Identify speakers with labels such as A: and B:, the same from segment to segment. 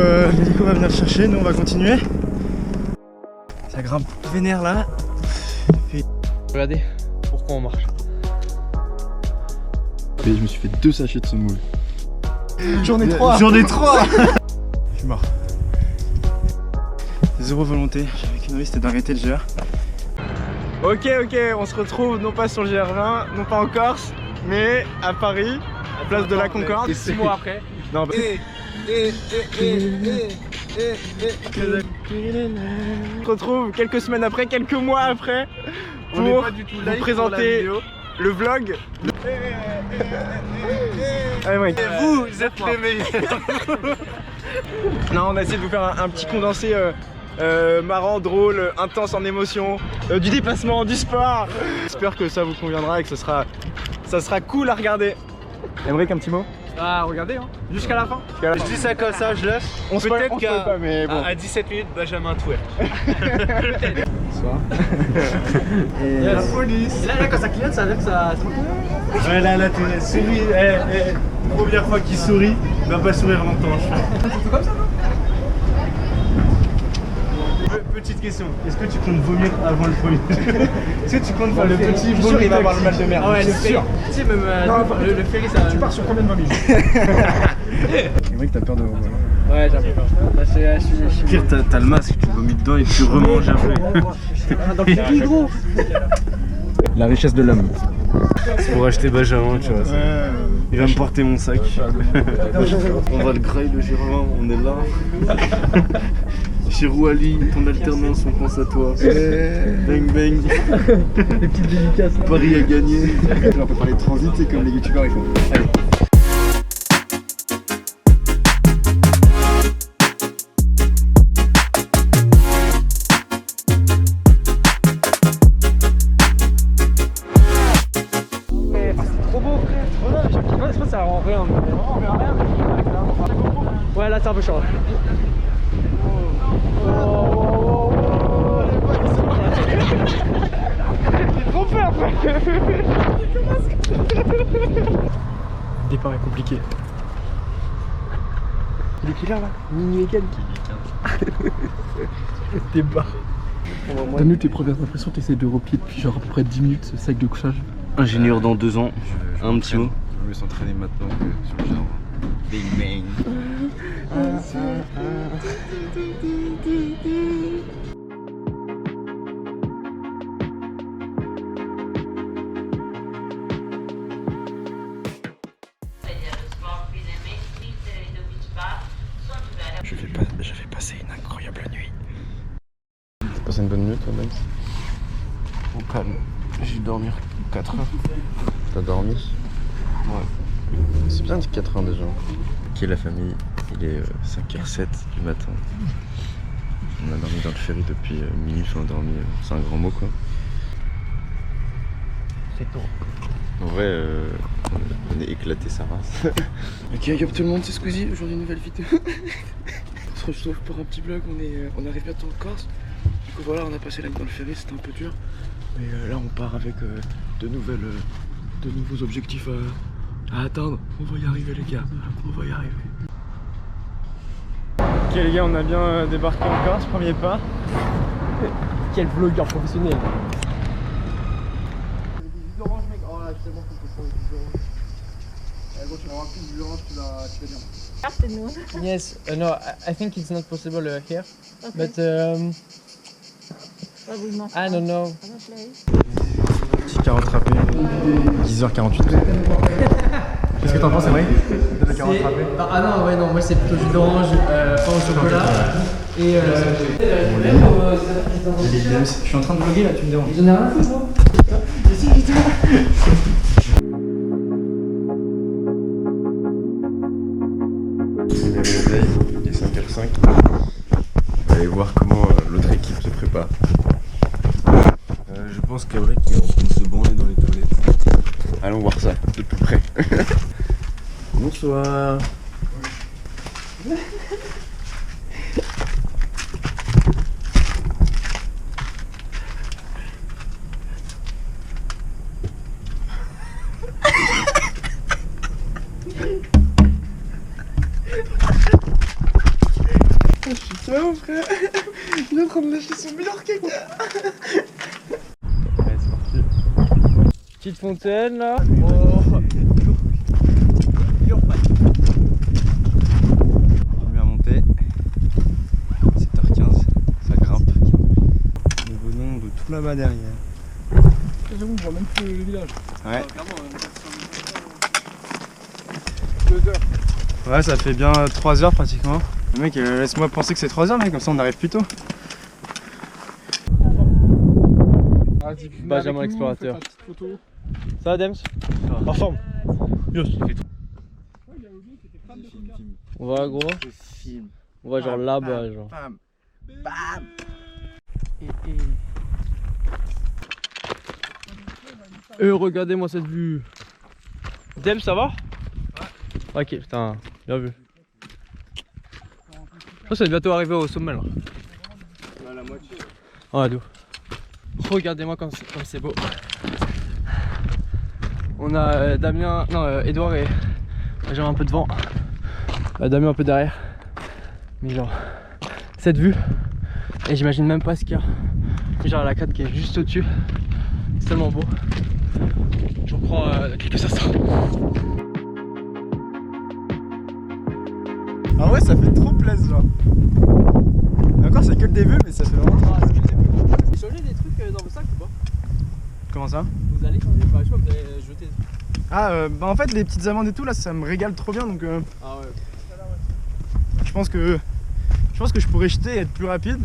A: L'hélico va venir le chercher, nous on va continuer. Ça grimpe vénère là.
B: Regardez pourquoi on marche.
C: Et je me suis fait 2 sachets de semoule.
A: J'en ai 3. J'en ai 3. Je suis mort. Zéro volonté, j'avais qu'une envie, c'était d'arrêter le GR. Ok, on se retrouve non pas sur le GR20, non pas en Corse, mais à Paris, à place de la Concorde.
B: Et 6 mois après.
A: Non, bah... On se retrouve quelques semaines après, quelques mois après, pour vous présenter le vlog. Vous êtes les meilleurs. Non, on a essayé de vous faire un petit condensé marrant, drôle, intense en émotion, du déplacement, du sport. J'espère que ça vous conviendra et que ça sera cool à regarder. Aymeric, un petit mot?
B: Ah, regardez, hein. Jusqu'à la fin.
D: Je dis ça comme ça, je laisse.
A: On se
D: Peut-être qu'à
A: pas, mais bon.
D: à 17 minutes, Benjamin twerk.
A: Bonsoir.
D: La police.
B: Et là, quand ça clignote, ça veut dire que ça.
D: Ouais, là, tu souris. Première fois qu'il sourit, il va pas sourire longtemps.
B: C'est comme ça, non?
D: Petite question, est-ce que tu comptes vomir avant le premier? Est-ce que tu comptes faire le petit
A: vomi?
D: vomi?
A: Il va avoir le mal de mer.
B: Ah ouais, le ferry. Tu sais, même le ferry, ça.
A: Tu pars sur combien de vomis? Aymeric, t'as peur de vomir?
B: Ouais, j'ai un peu peur. Bah, je suis.
D: Pire, t'as le masque, tu vomis dedans et tu remanges après.
B: Dans le ferry, gros.
A: La richesse de l'homme.
D: C'est pour acheter Benjamin, tu vois. Il va me porter mon sac. On va le grailler le Gérard, on est là. Chez Rouali, ton alternance, on pense à toi. Bang bang.
B: Les petites dédicaces.
D: Paris a gagné.
A: On peut parler de transit, c'est comme les youtubeurs ils font. Allez.
B: Trop beau, frère. Oh non, je sais pas si ça rend rien. Ouais, là c'est un peu chaud. J'ai trop peur, frère.
A: Le départ est compliqué. Il est quelle heure là? Minuit et quelques. Débat.
C: Donne-nous tes premières impressions, t'essayes de replier depuis genre à peu près 10 minutes ce sac de couchage.
D: Ingénieur dans 2 ans, un petit mot.
C: Je veux s'entraîner maintenant que sur le jardin.
D: Big bang.
A: Je vais passer une incroyable nuit.
C: T'as passé une bonne nuit toi, Max?
D: Au calme, j'ai dû dormir 4 heures.
C: T'as dormi?
D: Ouais.
C: C'est bien dit 4 heures déjà.
D: Ok la famille, il est 5h07 du matin. On a dormi dans le ferry depuis minuit, on a dormi, c'est un grand mot quoi.
B: C'est tôt.
D: En vrai, on est éclaté sa race.
C: Ok, yop tout le monde, c'est Squeezie, aujourd'hui une nouvelle vidéo. On se retrouve pour un petit vlog, on arrive bientôt en Corse. Du coup voilà, on a passé la nuit dans le ferry, c'était un peu dur. Mais là on part avec de nouveaux objectifs à atteindre. On va y arriver les gars, on va y arriver.
A: Ok les gars, on a bien débarqué en Corse, premier pas.
B: Quel vlogueur professionnel.
E: Afternoon.
B: Yes, no, I think it's not possible here.
E: Okay.
B: But
E: But we must
B: I don't know.
E: find a place.
A: Petit carotte râpée, 10h48. Qu'est-ce que t'en penses, Aymeric? De la carotte râpée?
B: Ah non, ouais, non, moi c'est plutôt jus d'orange, pain au chocolat. Et
A: Je suis en train de vlogger là, tu me déranges.
B: j'en ai rien à foutre, moi.
C: On est réveillé, il est 5h05. On va aller voir comment l'autre équipe se prépare.
D: Je pense qu'Aymeric est en train de se branler dans les toilettes.
C: Allons voir ça de plus près.
D: Bonsoir.
C: Je suis KO frère. Il est en train de lâcher son meilleur caca.
A: Allez, c'est parti. Petite fontaine là. Oh. Continue à monter. 7h15, ça grimpe. Nous venons de tout là-bas derrière.
C: J'avoue, on voit même plus le village.
A: Ouais.
C: Clairement,
A: 2 heures. Ouais, ça fait bien 3 heures pratiquement. Le mec, laisse-moi penser que c'est 3 heures, mec, comme ça on arrive plus tôt. Benjamin l'explorateur. Ça va, Dems? En forme? Yes. On va, gros? On va genre là-bas, genre. Bam. Bam. Regardez-moi cette vue. Dems, ça va? Ouais. Ok, putain, bien vu. Ça, c'est bientôt arrivé au sommet là. On a la moitié. Ouais, d'où? Regardez-moi comme c'est beau. On a Damien, non, Edouard et Benjamin un peu devant. Damien un peu derrière. Mais genre, cette vue, et j'imagine même pas ce qu'il y a. Genre la crête qui est juste au-dessus. C'est tellement beau. Je reprends quelques instants. Ah ouais, ça fait trop plaisir genre. Et encore, c'est que le début, mais ça fait vraiment. Ah, c'est que le début. Vous changez des trucs dans vos sacs ou pas? Comment ça? Vous allez changer, bah, je sais pas, vous allez jeter. Ah, bah en fait, les petites amandes et tout là, ça me régale trop bien donc. Ah ouais. Je pense que je pourrais jeter et être plus rapide,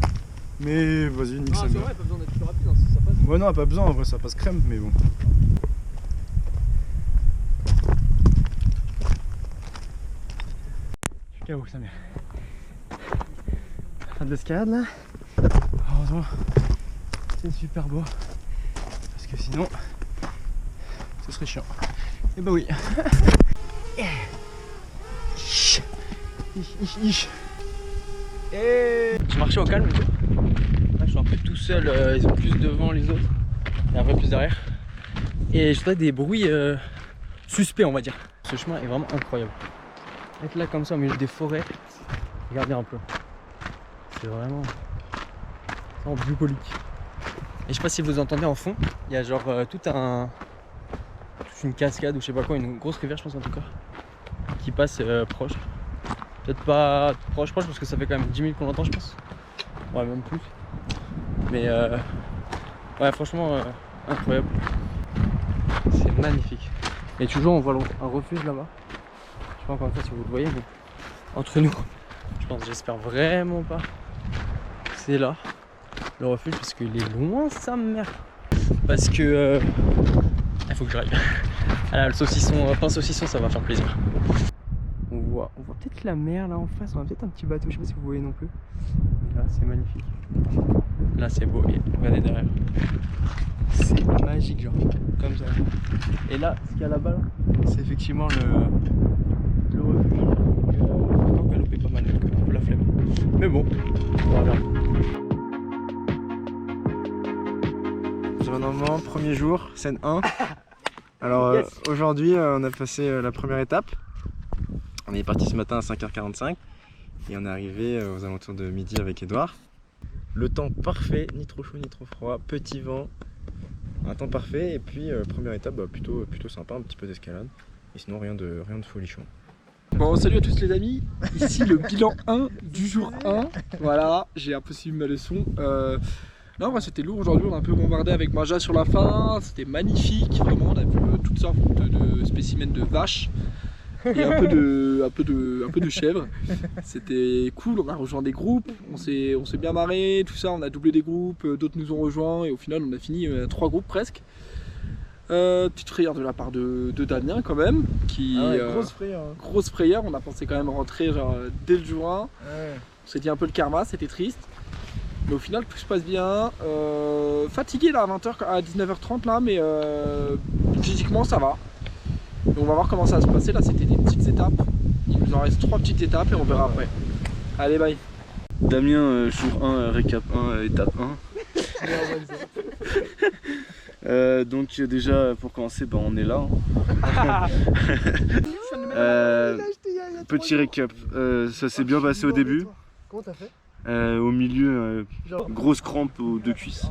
A: mais vas-y, nique ça. Ah, c'est vrai, pas besoin d'être plus rapide, hein, si ça passe. Ouais, non, pas besoin, en vrai, ça passe crème, mais bon. Je suis KO, sa mère. Fin de l'escalade là. Heureusement, c'est super beau. Parce que sinon, ce serait chiant. Et bah oui. Je marchais au calme. Là, je suis un peu tout seul. Ils ont plus devant les autres. Et après plus derrière. Et j'entends des bruits suspects, on va dire. Ce chemin est vraiment incroyable. Être là comme ça au milieu des forêts. Regardez un peu. C'est vraiment bucolique. Et je sais pas si vous entendez en fond, il y a genre toute une cascade ou je sais pas quoi, une grosse rivière je pense en tout cas, qui passe proche. Peut-être pas proche parce que ça fait quand même 10 minutes qu'on l'entend je pense. Ouais, même plus. Mais ouais, franchement incroyable. C'est magnifique. Et toujours on voit un refuge là-bas. Je sais pas encore une fois si vous le voyez, mais entre nous, j'espère vraiment pas. C'est là le refuge parce qu'il est loin sa mère. Parce que il faut que j'arrive. Ah, le saucisson, pain saucisson, ça va faire plaisir. On voit peut-être la mer là en face, on a peut-être un petit bateau, je sais pas si vous voyez non plus. Mais là c'est magnifique. Là c'est beau, et regardez derrière. C'est magique genre, comme ça. Et là, ce qu'il y a là-bas, c'est effectivement le refuge. Donc galoper pas mal, donc un peu la flemme. Mais bon, voilà. Normalement, premier jour, scène 1. Alors yes. Aujourd'hui on a passé la première étape. On est parti ce matin à 5h45 et on est arrivé aux alentours de midi avec Edouard. Le temps parfait, ni trop chaud ni trop froid, petit vent, un temps parfait et puis première étape plutôt sympa, un petit peu d'escalade et sinon rien de folichon.
C: Bon, salut à tous les amis, ici le bilan 1 du jour 1. Voilà, j'ai un peu suivi ma leçon. Non, bah, c'était lourd aujourd'hui, on a un peu bombardé avec Maja sur la fin, c'était magnifique, vraiment, on a vu toutes sortes de spécimens de vaches et un peu de chèvres. C'était cool, on a rejoint des groupes, on s'est bien marré, tout ça, on a doublé des groupes, d'autres nous ont rejoints et au final on a fini 3 groupes presque. Petite frayeur de la part de Damien quand même, qui grosse frayeur, on a pensé quand même rentrer genre, dès le jour 1, on s'est dit un peu le karma, c'était triste. Mais au final tout se passe bien, fatigué là à 20h, à 19h30 là, mais physiquement ça va. Et on va voir comment ça va se passer, là c'était des petites étapes, il nous en reste 3 petites étapes et on verra après. Allez bye.
D: Damien, jour 1, récap 1, étape 1. Donc déjà pour commencer, on est là. Petit récap, ça s'est bien passé au début.
E: Comment t'as fait?
F: Au milieu, grosse crampe aux 2 cuisses.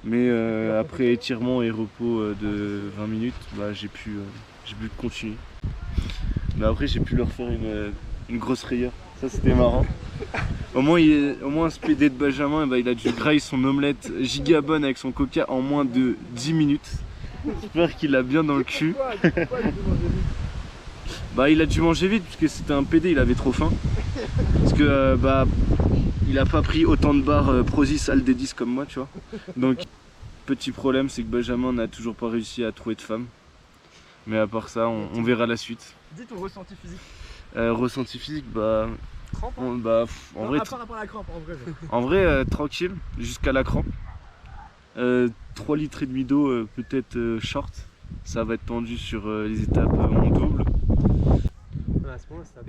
F: Mais après étirement et repos de 20 minutes, bah, j'ai pu continuer. Mais après j'ai pu leur faire une grosse rayure. Ça c'était marrant. Au moins ce PD de Benjamin, bah, il a dû grailler son omelette giga bonne avec son coca en moins de 10 minutes. J'espère qu'il l'a bien dans le cul. Bah il a dû manger vite puisque c'était un PD, il avait trop faim. Parce que bah il a pas pris autant de barres Prozis Aldedis comme moi, tu vois. Donc petit problème, c'est que Benjamin n'a toujours pas réussi à trouver de femme. Mais à part ça, on verra la suite.
A: Dis ton ressenti physique.
F: Ressenti physique, bah
A: Crampe, hein?
F: en vrai,
A: à part la crampe, en vrai.
F: en vrai tranquille jusqu'à la crampe. 3 litres et demi d'eau, peut-être short. Ça va être tendu sur les étapes en double.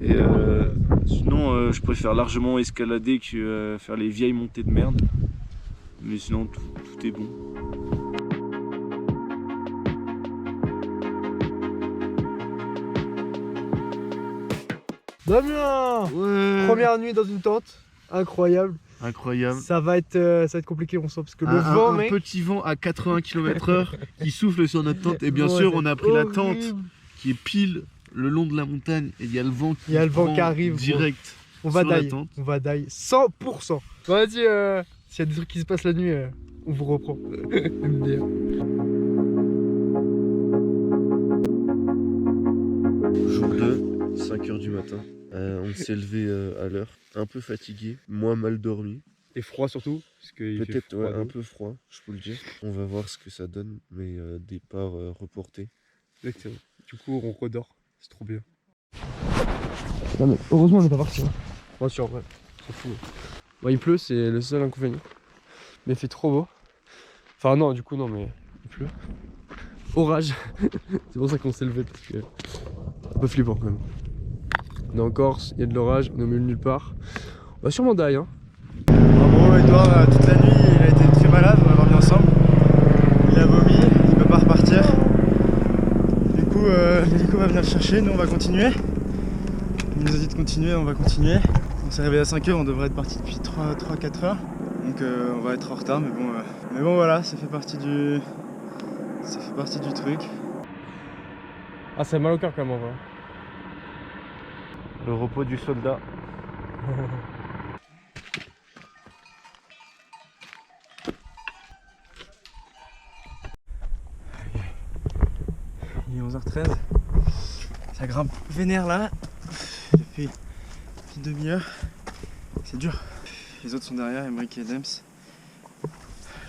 F: Et sinon, je préfère largement escalader que faire les vieilles montées de merde. Mais sinon, tout est bon.
E: Damien!
F: Ouais.
E: Première nuit dans une tente, incroyable.
F: Incroyable.
E: Ça va être compliqué, on sent, parce que le vent,
F: un
E: mec.
F: petit vent à 80 km/h qui souffle sur notre tente. Et bien
E: Ouais,
F: sûr,
E: c'est
F: on a pris la tente
E: horrible.
F: qui est pile le long de la montagne. Et il y a le vent qui,
E: Il y a le vent
F: prend
E: qui arrive,
F: direct.
E: On va
F: sur la
E: die,
F: tente.
E: on va die 100%. Bon, vas-y, s'il y a des trucs qui se passent la nuit, on vous reprend. MDR.
F: Jour 2, 5h du matin. On s'est levé à l'heure, un peu fatigué, moins mal dormi.
A: Et froid surtout, parce que
F: Peut-être ouais, un peu froid, je peux le dire. On va voir ce que ça donne, mais départ reporté.
A: Exactement. Du coup, on redort. C'est trop bien.
E: Non mais heureusement on n'est pas parti. Hein. Moi sûr, ouais. C'est fou. Bon, il pleut, c'est le seul inconvénient. Mais il fait trop beau. Enfin non, du coup non, mais il pleut. Orage. C'est pour ça qu'on s'est levé, parce que un peu flippant quand même. On est en Corse, il y a de l'orage, on est au milieu de nulle part. On va sûrement die, hein.
A: En gros, Edouard, toute la nuit, il a été très malade, on l'a dormi ensemble. Il a vomi, il peut pas repartir. Du coup, l'hélico va venir le chercher, nous on va continuer. Il nous a dit de continuer, on va continuer. On s'est réveillé à 5h, on devrait être parti depuis 3-4 heures. Donc on va être en retard, mais bon voilà, ça fait partie du truc.
E: Ah, ça a mal au cœur quand même en vrai.
F: Le repos du soldat.
A: Il est 11h13. Ça grimpe vénère là. Depuis une petite demi-heure. C'est dur. Les autres sont derrière, Emric et Dems.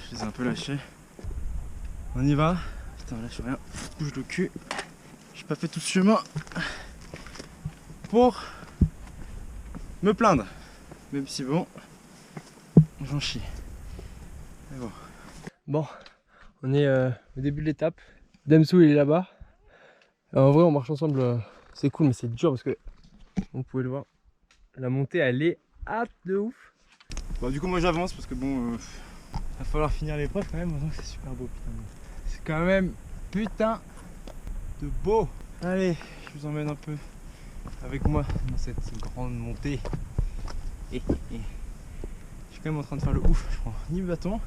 A: Je les ai un peu lâchés. On y va. Putain, là je suis rien. Bouge le cul. J'ai pas fait tout ce chemin pour me plaindre. Même si bon, j'en chie. Mais bon.
E: Bon, on est au début de l'étape. Demsou il est là-bas. En vrai on marche ensemble, c'est cool mais c'est dur parce que, vous pouvez le voir, la montée elle est hâte de ouf.
A: Bon du coup moi j'avance parce que bon, va falloir finir l'épreuve quand même, donc c'est super beau putain. C'est quand même putain de beau. Allez, je vous emmène un peu avec moi dans cette grande montée. Je suis quand même en train de faire le ouf, je prends ni le bâton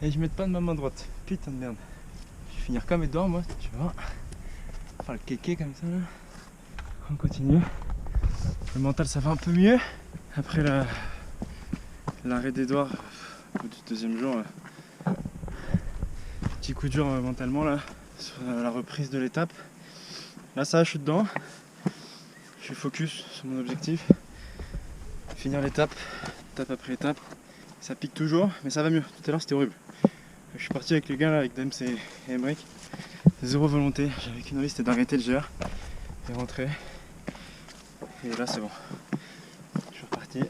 A: et je mets pas de ma main droite. Putain de merde. Je vais finir comme Edouard moi, tu vois. Faire le kéké comme ça là. On continue. Le mental ça va un peu mieux. Après l'arrêt d'Edouard au bout du deuxième jour. Petit coup dur mentalement là, sur la reprise de l'étape. Là ça va, je suis dedans. Je suis focus sur mon objectif. Finir l'étape, étape après étape. Ça pique toujours, mais ça va mieux. Tout à l'heure c'était horrible. Je suis parti avec les gars là, avec Dems et Emric. Zéro volonté, j'avais qu'une envie, c'était d'arrêter le GR et rentrer. Et là c'est bon. Je suis reparti.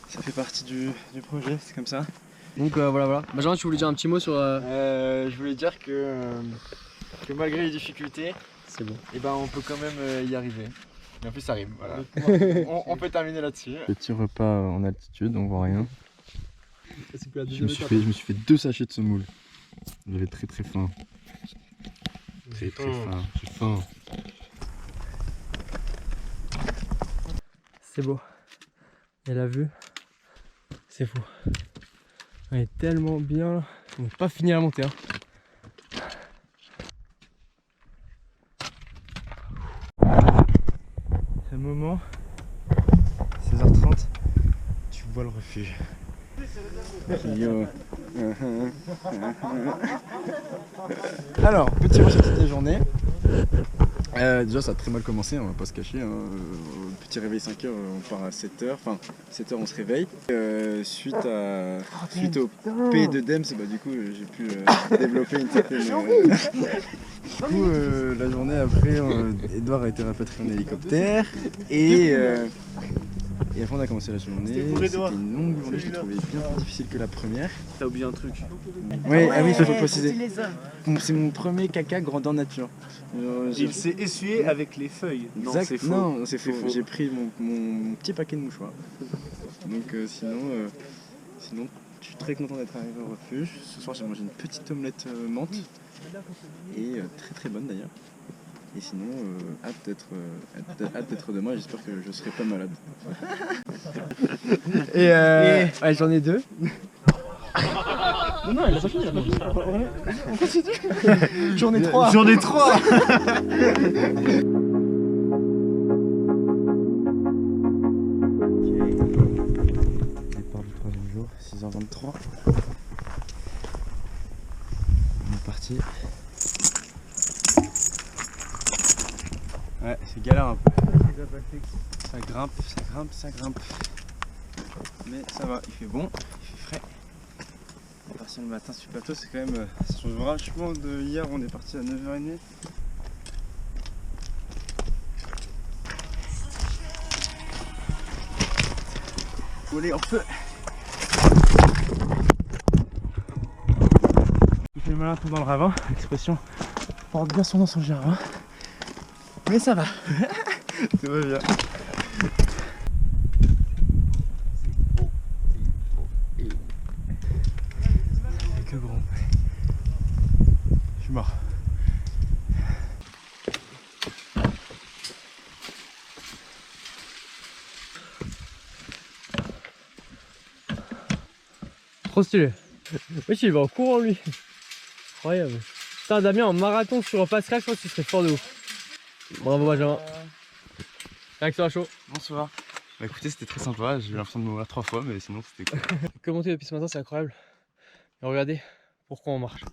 A: Ça fait partie du projet, c'est comme ça.
B: Donc voilà. Benjamin, tu voulais dire un petit mot sur...
A: Je voulais dire que malgré les difficultés,
B: C'est bon.
A: et ben on peut quand même y arriver. Et en plus ça rime, voilà. on peut terminer là-dessus.
D: Petit repas en altitude, on voit rien.
E: C'est plus la
D: Je
E: deuxième étape.
D: me suis fait 2 sachets de semoule. J'avais très faim. Très faim. J'ai faim.
E: C'est beau. Et la vue, c'est fou. On est tellement bien. On n'est pas fini à monter. Hein.
A: C'est le moment, 16h30, tu vois le refuge. Alors, petit ressenti de la journée. Déjà ça a très mal commencé, on va pas se cacher. Hein. Petit réveil 5h, on part à 7h, enfin 7h on se réveille. Suite au P de Dems, bah, du coup j'ai pu développer une certaine... Du coup la journée après, Edouard a été rapatrié en hélicoptère et après on a commencé la journée. C'était une longue journée, je l'ai trouvé bien plus difficile que la première.
F: T'as oublié un truc.
A: Ouais, ah oui, ça faut préciser. C'est mon premier caca grandeur nature.
F: Il s'est essuyé avec les feuilles. Non, c'est faux.
A: Non, c'est faux. J'ai pris mon petit paquet de mouchoirs. Donc sinon, je suis très content d'être arrivé au refuge. Ce soir j'ai mangé une petite omelette menthe. Et très très bonne d'ailleurs. Et sinon, hâte d'être demain, j'espère que je serai pas malade. Et
E: Ouais, j'en ai 2.
A: non, elle a pas fini, on continue. J'en ai 3.
F: J'en ai 3.
A: Départ du 3e jour, 6h23. On est parti. Ouais, c'est galère un peu. Ça grimpe, ça grimpe, ça grimpe. Mais ça va, il fait bon, il fait frais. On est parti le matin sur le plateau, c'est quand même. Ça change vachement de hier, on est parti à 9h30. Voler en feu. Il fait le malin tout dans le ravin, l'expression porte bien son nom sur le jardin. Mais ça va, tout va bien. C'est que grand. Je suis mort.
E: Trop stylé. Oui, il va en courant lui. Incroyable. Putain, Damien en marathon sur un passerelle, je pense qu'il serait fort de ouf. Bravo Benjamin. Réaction à chaud.
A: Bonsoir. Bah écoutez, c'était très sympa, j'ai eu l'impression de mourir 3 fois, mais sinon c'était cool.
E: Commenter depuis ce matin, c'est incroyable. Et regardez pourquoi on marche.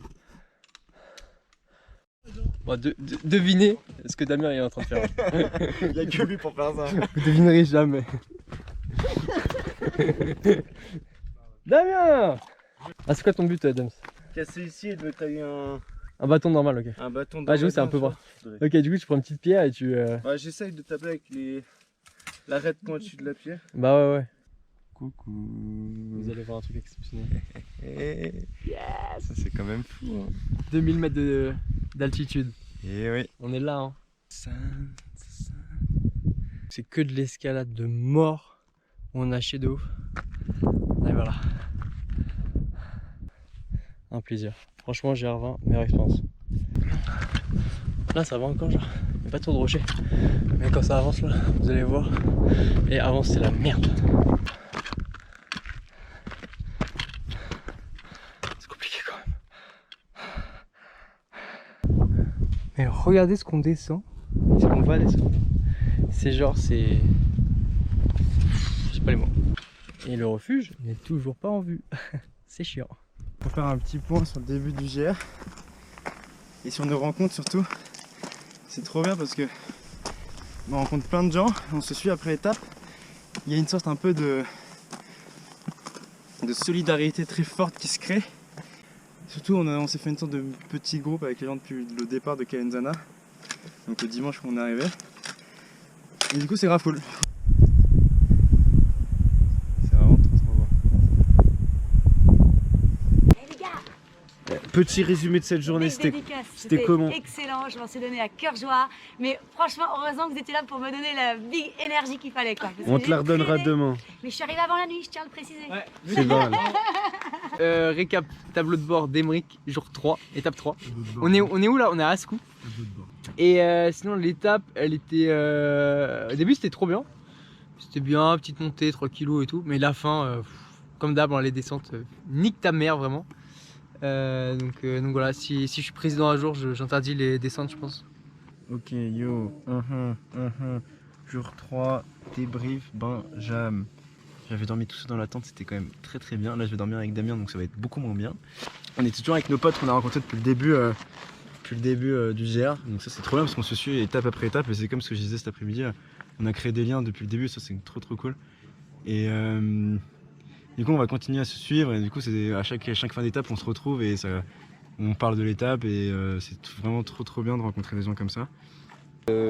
E: Bon, devinez ce que Damien est en train de faire.
A: Il n'y a que lui pour faire ça.
E: Vous devinerez jamais. Damien! Ah, c'est quoi ton but, Dams?
F: Casser ici et de tailler
E: Un bâton normal, ok.
F: un bâton.
E: Ah, j'avoue, c'est un peu bras. Ok, du coup, tu prends une petite pierre et tu.
F: Ouais, j'essaye de taper avec l'arête pointue de la pierre.
E: Bah ouais, ouais.
A: Coucou.
E: Vous allez voir un truc exceptionnel.
A: Yes. Ça c'est quand même fou. Hein.
E: 2000 mètres d'altitude.
A: Et oui.
E: On est là, hein. C'est que de l'escalade de mort. On a chié de ouf. Et voilà. Un plaisir. Franchement, GR20, meilleure expérience. Là, ça va encore, genre. Il n'y a pas trop de rochers. Mais quand ça avance, là, vous allez voir. Et avant, c'est la merde. C'est compliqué quand même. Mais regardez ce qu'on descend. Ce qu'on va descendre. C'est genre, c'est. Je sais pas les mots. Et le refuge n'est toujours pas en vue. C'est chiant.
A: Pour faire un petit point sur le début du GR et sur nos rencontres surtout, c'est trop bien parce que on rencontre plein de gens, on se suit après étape. Il y a une sorte un peu de solidarité très forte qui se crée. Surtout on s'est fait une sorte de petit groupe avec les gens depuis le départ de Kawenzana, donc le dimanche où on est arrivé. Et du coup c'est grave cool.
F: Petit résumé de cette journée, c'était comment?
G: Excellent, je m'en suis donné à cœur joie. Mais franchement, heureusement que vous étiez là pour me donner la big énergie qu'il fallait. Quoi,
F: On te la redonnera demain.
G: Mais je suis arrivée avant la nuit, je tiens à le préciser.
E: Ouais.
F: C'est vrai.
E: Récap, tableau de bord d'Emeric, jour 3, étape 3. On est où là? On est à Ascou. Et sinon l'étape, elle était... au début c'était trop bien.
B: C'était bien, petite montée, 3 kilos et tout. Mais la fin, comme d'hab, les descentes, nique ta mère vraiment. Donc voilà, si je suis président un jour, j'interdis les descentes, je pense.
A: Ok, yo, jour 3, débrief, Benjamin. J'avais dormi tout seul dans la tente, c'était quand même très très bien. Là je vais dormir avec Damien, donc ça va être beaucoup moins bien. On est toujours avec nos potes qu'on a rencontrés depuis le début du GR. Donc ça c'est trop bien parce qu'on se suit étape après étape. Et c'est comme ce que je disais cet après-midi, on a créé des liens depuis le début, ça c'est trop cool. Et du coup on va continuer à se suivre et du coup c'est à chaque fin d'étape on se retrouve et on parle de l'étape et c'est vraiment trop bien de rencontrer des gens comme ça.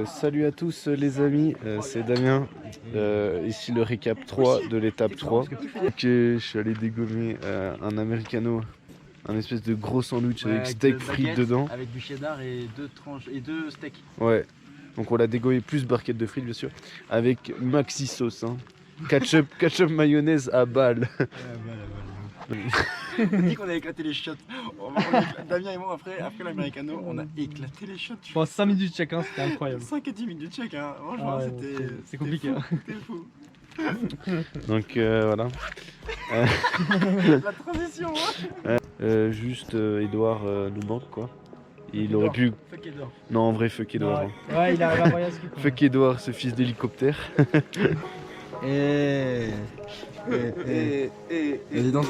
F: Salut à tous les amis, c'est Damien, ici le récap 3 de l'étape 3. Ok, je suis allé dégommer un americano, un espèce de gros sandwich avec steak frites dedans.
A: Avec du cheddar et 2 tranches et 2 steaks.
F: Ouais, donc on l'a dégommé plus barquette de frites bien sûr, avec maxi sauce, hein. Ketchup mayonnaise à balle.
A: On dit qu'on a éclaté les chiottes. Damien et moi après l'americano, on a éclaté les chiottes.
B: Bon, 5 minutes chacun, c'était incroyable.
A: 5 à 10 minutes chacun, franchement
B: c'est compliqué.
A: C'était fou.
F: Donc voilà.
A: La transition,
F: Juste Edouard nous manque quoi. Il aurait pu.
B: Fuck Edouard.
F: Non, en vrai, fuck Edouard.
B: Ouais, il arrive à Royal Ski.
F: Fuck Edouard, ce fils d'hélicoptère.
A: Vas-y, danse.